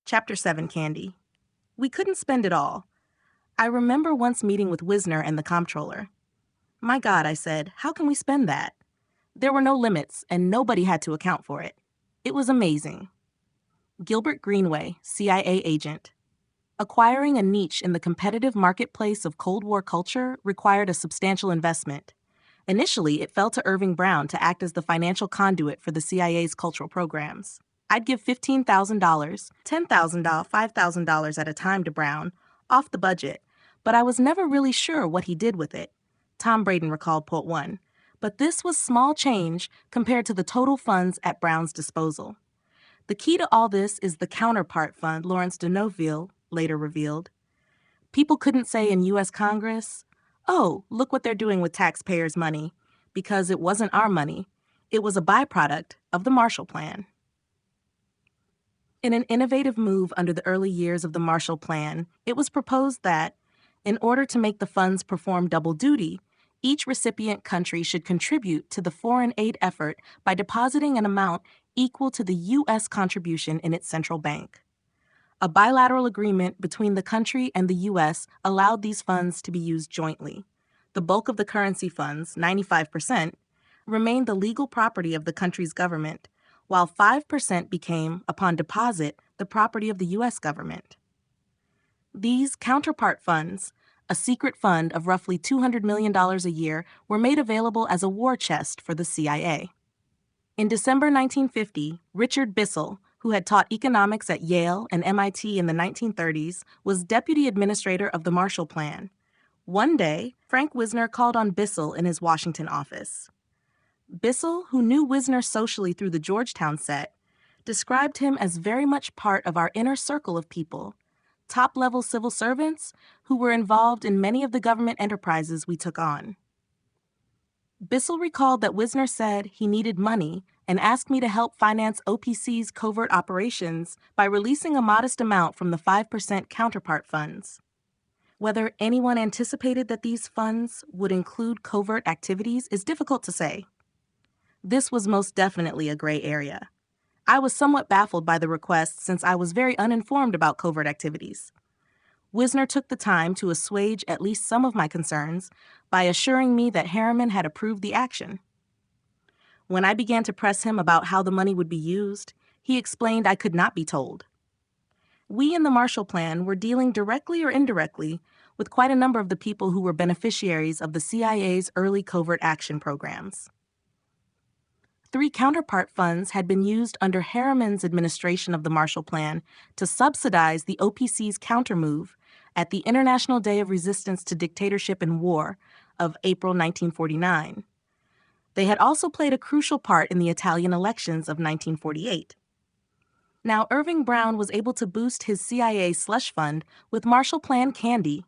Chapter 7 Candy. We couldn't spend it all. I remember once meeting with Wisner and the comptroller. My God, I said, how can we spend that? There were no limits, and nobody had to account for it. It was amazing. Gilbert Greenway, CIA agent. Acquiring a niche in the competitive marketplace of Cold War culture required a substantial investment. Initially, it fell to Irving Brown to act as the financial conduit for the CIA's cultural programs. I'd give $15,000, $10,000, $5,000 at a time to Brown, off the budget, but I was never really sure what he did with it. Tom Braden recalled Port 1. But this was small change compared to the total funds at Brown's disposal. The key to all this is the counterpart fund Lawrence de Neuville later revealed. People couldn't say in U.S. Congress, "Oh, look what they're doing with taxpayers' money," because it wasn't our money. It was a byproduct of the Marshall Plan. In an innovative move under the early years of the Marshall Plan, it was proposed that, in order to make the funds perform double duty, each recipient country should contribute to the foreign aid effort by depositing an amount equal to the U.S. contribution in its central bank. A bilateral agreement between the country and the U.S. allowed these funds to be used jointly. The bulk of the currency funds, 95%, remained the legal property of the country's government, while 5% became, upon deposit, the property of the U.S. government. These counterpart funds, a secret fund of roughly $200 million a year, were made available as a war chest for the CIA. In December 1950, Richard Bissell, who had taught economics at Yale and MIT in the 1930s, was deputy administrator of the Marshall Plan. One day, Frank Wisner called on Bissell in his Washington office. Bissell, who knew Wisner socially through the Georgetown set, described him as very much part of our inner circle of people, top-level civil servants who were involved in many of the government enterprises we took on. Bissell recalled that Wisner said he needed money and asked me to help finance OPC's covert operations by releasing a modest amount from the 5% counterpart funds. Whether anyone anticipated that these funds would include covert activities is difficult to say. This was most definitely a gray area. I was somewhat baffled by the request since I was very uninformed about covert activities. Wisner took the time to assuage at least some of my concerns by assuring me that Harriman had approved the action. When I began to press him about how the money would be used, he explained I could not be told. We in the Marshall Plan were dealing directly or indirectly with quite a number of the people who were beneficiaries of the CIA's early covert action programs. 3 counterpart funds had been used under Harriman's administration of the Marshall Plan to subsidize the OPC's countermove at the International Day of Resistance to Dictatorship and War of April 1949. They had also played a crucial part in the Italian elections of 1948. Now, Irving Brown was able to boost his CIA slush fund with Marshall Plan candy.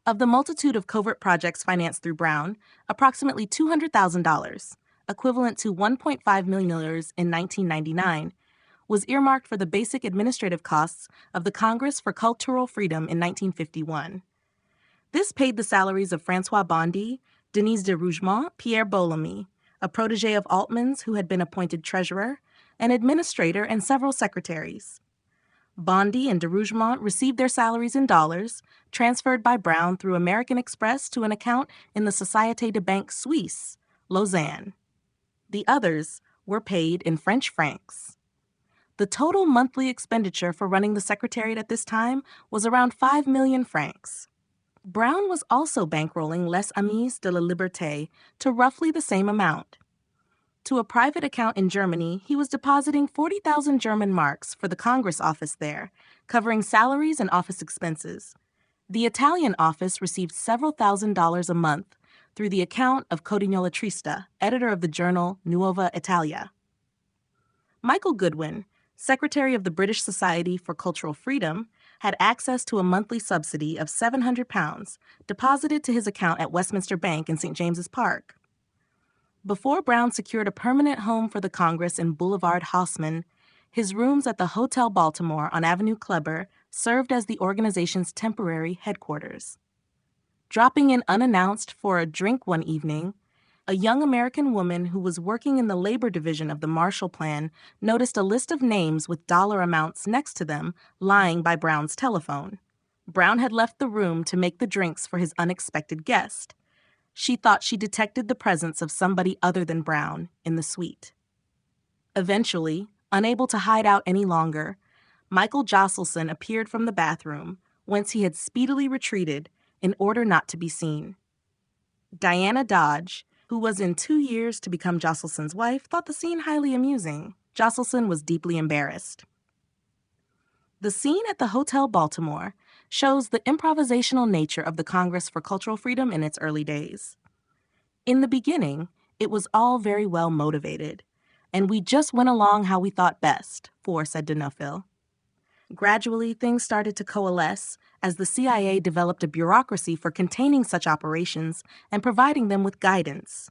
Of the multitude of covert projects financed through Brown, approximately $200,000, equivalent to $1.5 million in 1999, was earmarked for the basic administrative costs of the Congress for Cultural Freedom in 1951. This paid the salaries of François Bondy, Denise de Rougemont, Pierre Bellamy, a protege of Altman's who had been appointed treasurer, an administrator, and several secretaries. Bondy and de Rougemont received their salaries in dollars, transferred by Brown through American Express to an account in the Société de Banque Suisse, Lausanne. The others were paid in French francs. The total monthly expenditure for running the Secretariat at this time was around 5 million francs. Brown was also bankrolling Les Amis de la Liberté to roughly the same amount. To a private account in Germany, he was depositing 40,000 German marks for the Congress office there, covering salaries and office expenses. The Italian office received several $1,000s a month through the account of Codignola Trista, editor of the journal Nuova Italia. Michael Goodwin, secretary of the British Society for Cultural Freedom, had access to a monthly subsidy of £700 deposited to his account at Westminster Bank in St. James's Park. Before Brown secured a permanent home for the Congress in Boulevard Haussmann, his rooms at the Hotel Baltimore on Avenue Kleber served as the organization's temporary headquarters. Dropping in unannounced for a drink one evening, A young American woman who was working in the labor division of the Marshall Plan noticed a list of names with dollar amounts next to them lying by Brown's telephone. Brown had left the room to make the drinks for his unexpected guest. She thought she detected the presence of somebody other than Brown in the suite. Eventually, unable to hide out any longer, Michael Josselson appeared from the bathroom, whence he had speedily retreated in order not to be seen. Diana Dodge, who was in 2 years to become Josselson's wife, thought the scene highly amusing. Josselson was deeply embarrassed. The scene at the Hotel Baltimore shows the improvisational nature of the Congress for Cultural Freedom in its early days. In the beginning, it was all very well motivated, and we just went along how we thought best, Ford said to Neufville. Gradually, things started to coalesce as the CIA developed a bureaucracy for containing such operations and providing them with guidance.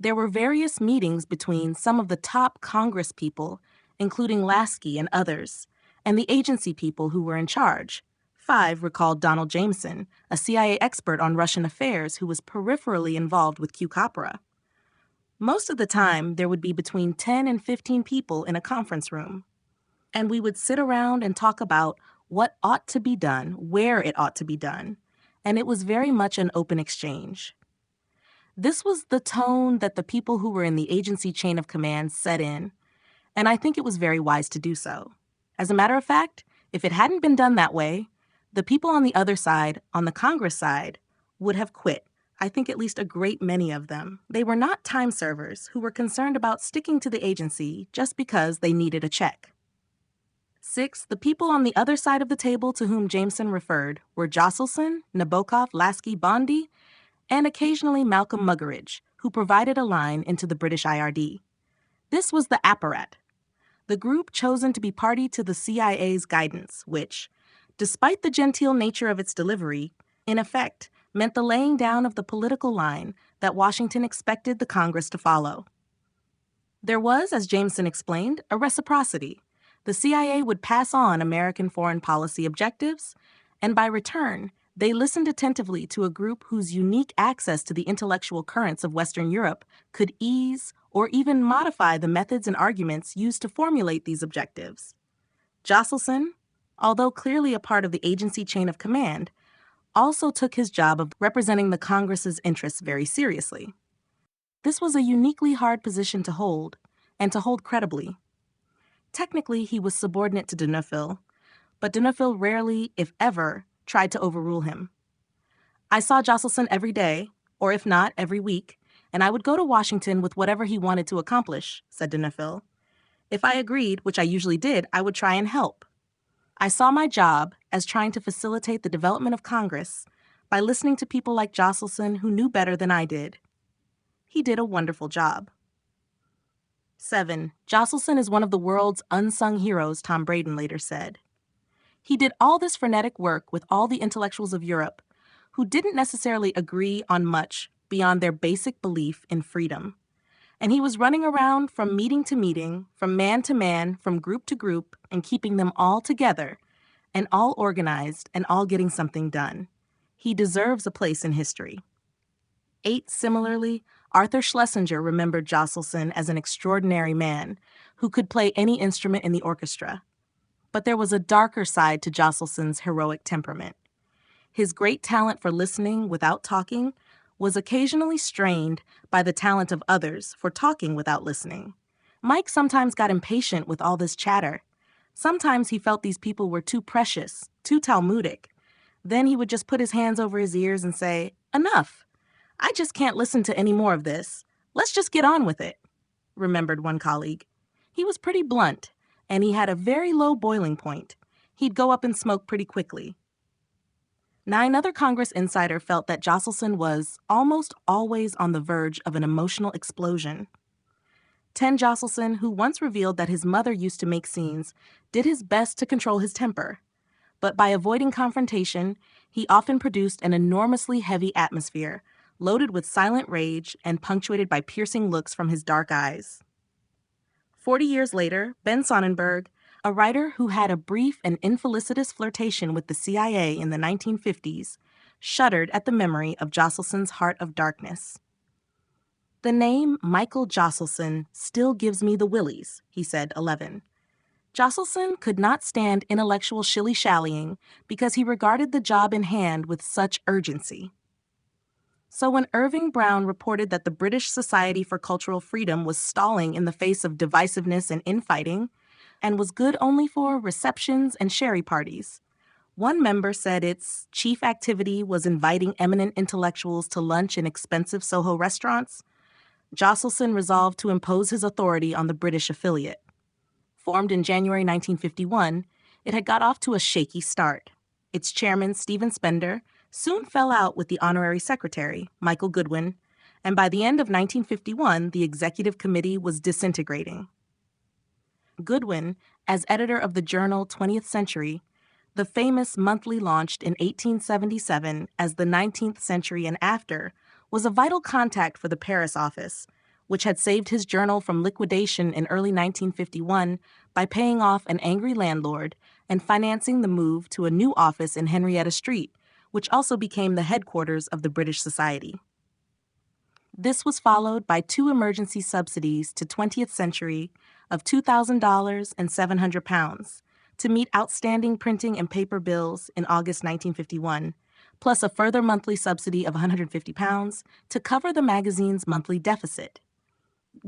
There were various meetings between some of the top Congress people, including Lasky and others, and the agency people who were in charge. 5 recalled Donald Jameson, a CIA expert on Russian affairs who was peripherally involved with Q Copra. Most of the time, there would be between 10 and 15 people in a conference room, and we would sit around and talk about what ought to be done, where it ought to be done, and it was very much an open exchange. This was the tone that the people who were in the agency chain of command set in, and I think it was very wise to do so. As a matter of fact, if it hadn't been done that way, the people on the other side, on the Congress side, would have quit. I think at least a great many of them. They were not time servers who were concerned about sticking to the agency just because they needed a check. 6, the people on the other side of the table to whom Jameson referred were Josselson, Nabokov, Lasky, Bondi, and occasionally Malcolm Muggeridge, who provided a line into the British IRD. This was the apparat, the group chosen to be party to the CIA's guidance, which, despite the genteel nature of its delivery, in effect meant the laying down of the political line that Washington expected the Congress to follow. There was, as Jameson explained, a reciprocity. The CIA would pass on American foreign policy objectives, and by return, they listened attentively to a group whose unique access to the intellectual currents of Western Europe could ease or even modify the methods and arguments used to formulate these objectives. Josselson, although clearly a part of the agency chain of command, also took his job of representing the Congress's interests very seriously. This was a uniquely hard position to hold, and to hold credibly. Technically, he was subordinate to de Neufville, but de Neufville rarely, if ever, tried to overrule him. I saw Josselson every day, or if not, every week, and I would go to Washington with whatever he wanted to accomplish, said de Neufville. If I agreed, which I usually did, I would try and help. I saw my job as trying to facilitate the development of Congress by listening to people like Josselson who knew better than I did. He did a wonderful job. 7. Josselson is one of the world's unsung heroes, Tom Braden later said. He did all this frenetic work with all the intellectuals of Europe, who didn't necessarily agree on much beyond their basic belief in freedom. And he was running around from meeting to meeting, from man to man, from group to group, and keeping them all together, and all organized, and all getting something done. He deserves a place in history. 8. Similarly, Arthur Schlesinger remembered Josselson as an extraordinary man who could play any instrument in the orchestra. But there was a darker side to Josselson's heroic temperament. His great talent for listening without talking was occasionally strained by the talent of others for talking without listening. Mike sometimes got impatient with all this chatter. Sometimes he felt these people were too precious, too Talmudic. Then he would just put his hands over his ears and say, "Enough. I just can't listen to any more of this. Let's just get on with it," remembered one colleague. He was pretty blunt, and he had a very low boiling point. He'd go up in smoke pretty quickly. 9 other Congress insider felt that Josselson was almost always on the verge of an emotional explosion. 10 Josselson, who once revealed that his mother used to make scenes, did his best to control his temper. But by avoiding confrontation, he often produced an enormously heavy atmosphere, loaded with silent rage and punctuated by piercing looks from his dark eyes. 40 years later, Ben Sonnenberg, a writer who had a brief and infelicitous flirtation with the CIA in the 1950s, shuddered at the memory of Josselson's heart of darkness. "The name Michael Josselson still gives me the willies," he said, 11. Josselson could not stand intellectual shilly-shallying because he regarded the job in hand with such urgency. So when Irving Brown reported that the British Society for Cultural Freedom was stalling in the face of divisiveness and infighting, and was good only for receptions and sherry parties, one member said its chief activity was inviting eminent intellectuals to lunch in expensive Soho restaurants, Josselson resolved to impose his authority on the British affiliate. Formed in January 1951, it had got off to a shaky start. Its chairman, Stephen Spender, soon fell out with the honorary secretary, Michael Goodwin, and by the end of 1951, the executive committee was disintegrating. Goodwin, as editor of the journal 20th Century, the famous monthly launched in 1877 as the 19th Century and After, was a vital contact for the Paris office, which had saved his journal from liquidation in early 1951 by paying off an angry landlord and financing the move to a new office in Henrietta Street, which also became the headquarters of the British Society. This was followed by 2 emergency subsidies to 20th Century of $2,000 and £700 to meet outstanding printing and paper bills in August 1951, plus a further monthly subsidy of £150 to cover the magazine's monthly deficit.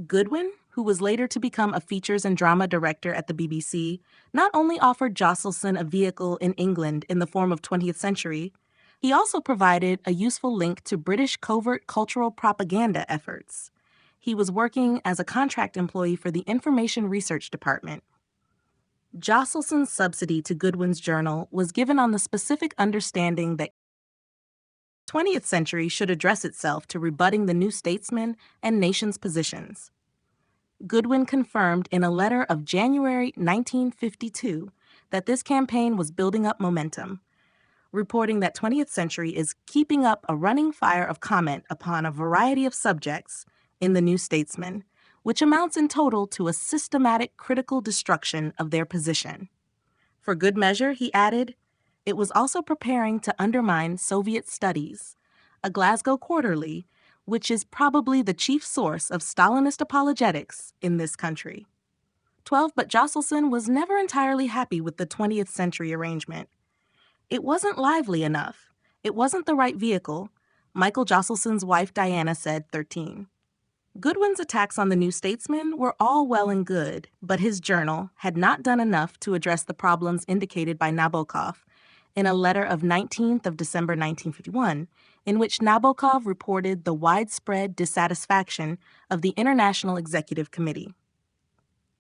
Goodwin, who was later to become a features and drama director at the BBC, not only offered Josselson a vehicle in England in the form of 20th Century, he also provided a useful link to British covert cultural propaganda efforts. He was working as a contract employee for the Information Research Department. Josselson's subsidy to Goodwin's journal was given on the specific understanding that 20th Century should address itself to rebutting the New Statesman and Nation's positions. Goodwin confirmed in a letter of January 1952 that this campaign was building up momentum, reporting that 20th Century is keeping up a running fire of comment upon a variety of subjects in the New Statesman, which amounts in total to a systematic critical destruction of their position. For good measure, he added, it was also preparing to undermine Soviet Studies, a Glasgow quarterly, which is probably the chief source of Stalinist apologetics in this country. But Josselson was never entirely happy with the 20th Century arrangement. It wasn't lively enough. It wasn't the right vehicle, Michael Josselson's wife Diana said, 13. Goodwin's attacks on the New Statesman were all well and good, but his journal had not done enough to address the problems indicated by Nabokov in a letter of 19th of December 1951, in which Nabokov reported the widespread dissatisfaction of the International Executive Committee.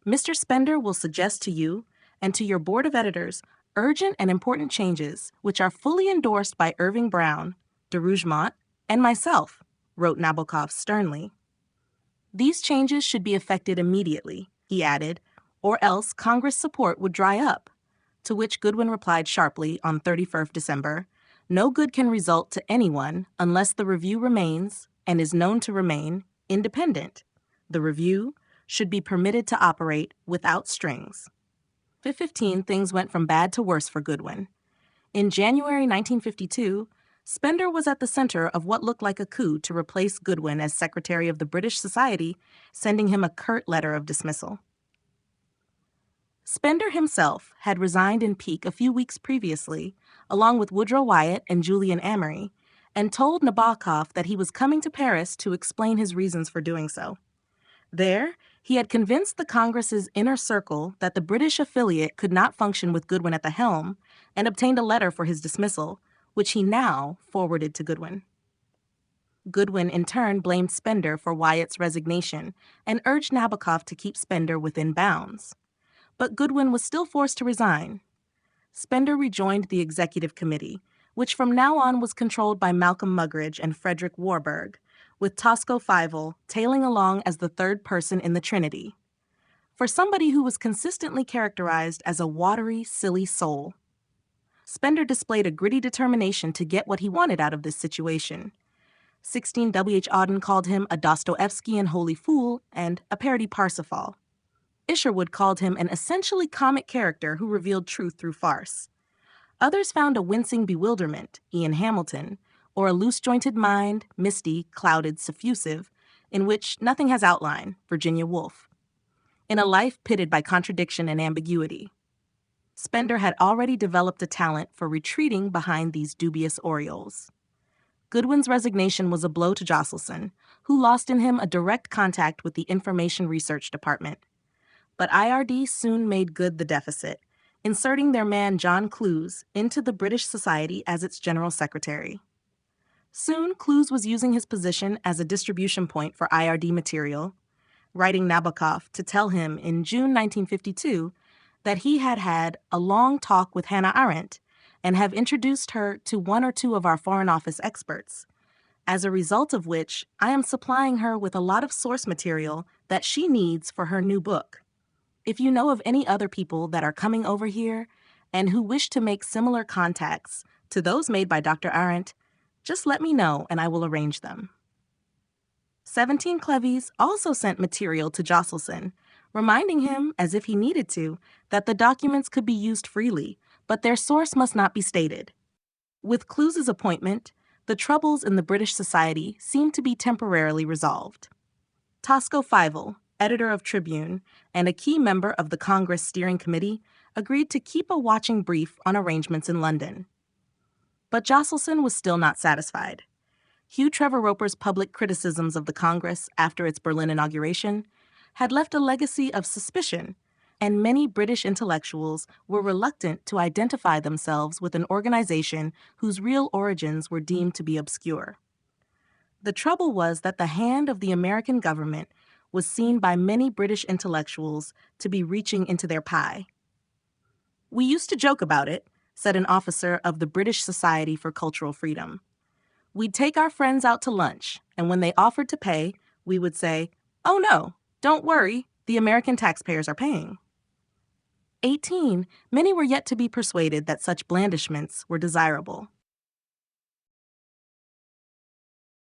Mr. Spender will suggest to you and to your board of editors urgent and important changes which are fully endorsed by Irving Brown, de Rougemont, and myself, wrote Nabokov sternly. These changes should be effected immediately, he added, or else Congress support would dry up, to which Goodwin replied sharply on 31st December, no good can result to anyone unless the review remains, and is known to remain, independent. The review should be permitted to operate without strings. 15 things went from bad to worse for Goodwin. In January 1952, Spender was at the center of what looked like a coup to replace Goodwin as Secretary of the British Society, sending him a curt letter of dismissal. Spender himself had resigned in pique a few weeks previously, along with Woodrow Wyatt and Julian Amory, and told Nabokov that he was coming to Paris to explain his reasons for doing so. There, he had convinced the Congress's inner circle that the British affiliate could not function with Goodwin at the helm, and obtained a letter for his dismissal, which he now forwarded to Goodwin. Goodwin, in turn, blamed Spender for Wyatt's resignation and urged Nabokov to keep Spender within bounds. But Goodwin was still forced to resign. Spender rejoined the executive committee, which from now on was controlled by Malcolm Muggeridge and Frederick Warburg, with Tosco Fievel tailing along as the third person in the Trinity. For somebody who was consistently characterized as a watery, silly soul, Spender displayed a gritty determination to get what he wanted out of this situation. 16 W.H. Auden called him a Dostoevskian holy fool and a parody Parsifal. Isherwood called him an essentially comic character who revealed truth through farce. Others found a wincing bewilderment, Ian Hamilton, or a loose-jointed mind, misty, clouded, suffusive, In which nothing has outline, Virginia Woolf. In a life pitted by contradiction and ambiguity, Spender had already developed a talent for retreating behind these dubious aureoles. Goodwin's resignation was a blow to Josselson, who lost in him a direct contact with the Information Research Department. But IRD soon made good the deficit, inserting their man John Clews into the British Society as its general secretary. Soon, Clews was using his position as a distribution point for IRD material, writing Nabokov to tell him in June 1952 that he had had a long talk with Hannah Arendt and have introduced her to one or two of our Foreign Office experts, as a result of which I am supplying her with a lot of source material that she needs for her new book. If you know of any other people that are coming over here and who wish to make similar contacts to those made by Dr. Arendt, just let me know and I will arrange them. 17 Clevies also sent material to Josselson, reminding him, as if he needed to, that the documents could be used freely, but their source must not be stated. With Clews's appointment, the troubles in the British Society seemed to be temporarily resolved. Tosco Fievel, editor of Tribune and a key member of the Congress Steering Committee, agreed to keep a watching brief on arrangements in London. But Josselson was still not satisfied. Hugh Trevor Roper's public criticisms of the Congress after its Berlin inauguration had left a legacy of suspicion, and many British intellectuals were reluctant to identify themselves with an organization whose real origins were deemed to be obscure. The trouble was that the hand of the American government was seen by many British intellectuals to be reaching into their pie. "We used to joke about it," said an officer of the British Society for Cultural Freedom. "We'd take our friends out to lunch, and when they offered to pay, we would say, 'Oh no, don't worry, the American taxpayers are paying.'" 18, many were yet to be persuaded that such blandishments were desirable.